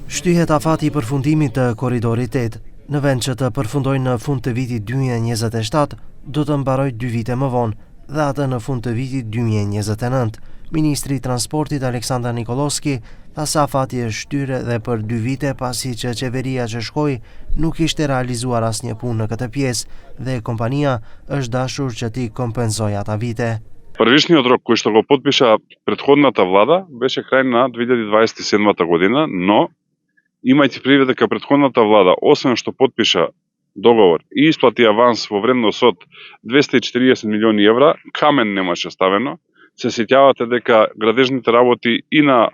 Shtyhet afati I përfundimit të korridorit 8. Në vend që të përfundojnë në fund të vitit 2027, do të mbarojë 2 vite më vonë, dhe atë në fund të vitit 2029. Ministri I Transportit Aleksandar Nikolovski tha se afati është shtyre dhe për 2 vite pasi që qeveria që shkoi nuk ishte realizuar asnjë punë në këtë pjesë dhe kompania është dashur që t'i kompenzojë ata vite. Првишниот рок кој што го потпиша претходната влада беше крај на 2027 година, но имајќи предвид дека претходната влада, освен што потпиша договор и исплати аванс во вредност од 240 милиони евра, камен немаше ставено. Се сеќавате дека градежните работи и на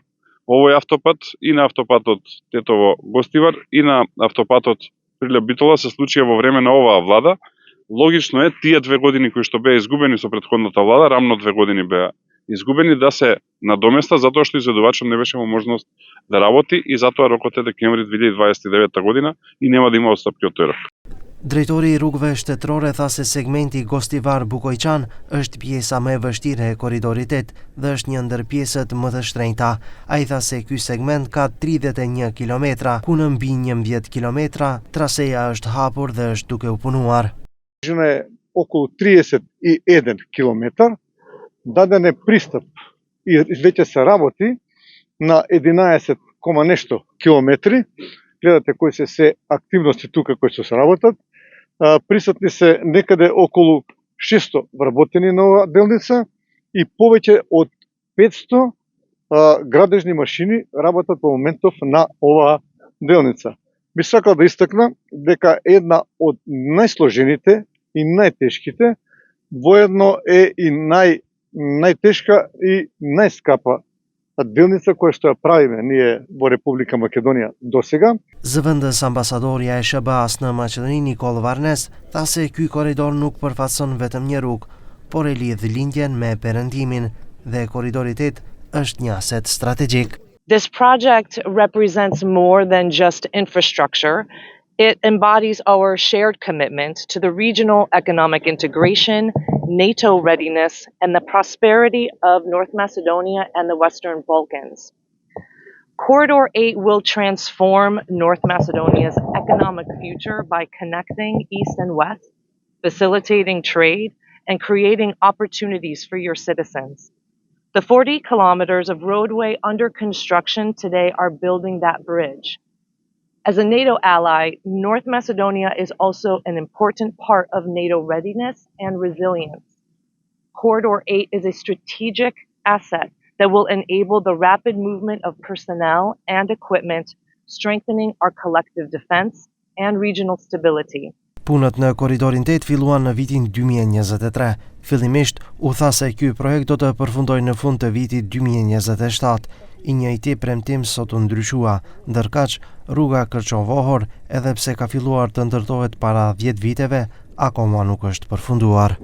овој автопат, и на автопатот Тетово-Гостивар, и на автопатот Прилеп-Битола се случија во време на оваа влада. Логично е тие 2 години кои што беа изгубени со претходната влада, рамно 2 години беа изгубени, да се надоместа затоа што изведувачот не беше во можност да работи и затоа рокот е декември 2029 година и нема да има отстапки од тој рок. Drejtori I rrugëve shtetërore tha se segmenti Gostivar-Bukojqan është pjesa më e vështirë e korridorit 8 dhe është një ndër pjesët më të shtrenjta. Ai tha se ky segment ka 31 kilometra, ku në mbi 11 kilometra traseja është hapur dhe është duke u punuar. Е околу 31 километар, даден е пристап и веќе се работи на 11 кома нешто километри. Гледате кои се активности тука кои се работат. Присутни се некаде околу 600 вработени на оваа делница и повеќе од 500 градежни машини работат во моментов на оваа делница. Би сакал да истакна дека една од најсложените и најтешките, воедно е и најтешка и најскапа делница која што ја правиме ние во Република Македонија досега. Zëvendës ambasadorja e SBA-s në Maqedoni Nikol Varnes tha se ky korridor nuk përfaqëson vetëm një rrugë, por e lidh lindjen me perëndimin dhe korridori 8 është një aset strategjik. This project represents more than just infrastructure. It embodies our shared commitment to the regional economic integration, NATO readiness, and the prosperity of North Macedonia and the Western Balkans. Corridor 8 will transform North Macedonia's economic future by connecting East and West, facilitating trade, and creating opportunities for your citizens. The 40 kilometers of roadway under construction today are building that bridge. As a NATO ally, North Macedonia is also an important part of NATO readiness and resilience. Corridor 8 is a strategic asset that will enable the rapid movement of personnel and equipment, strengthening our collective defense and regional stability. Punët në korridorin 8 filluan në vitin 2023. Fillimisht u tha se ky projekt do të përfundojë në fund të vitit 2027. I njëjti premtim sot u ndryshua, ndërkaq rruga Kërçon-Vohor, edhe pse ka filluar të ndërtohet para 10 viteve, akoma nuk është përfunduar.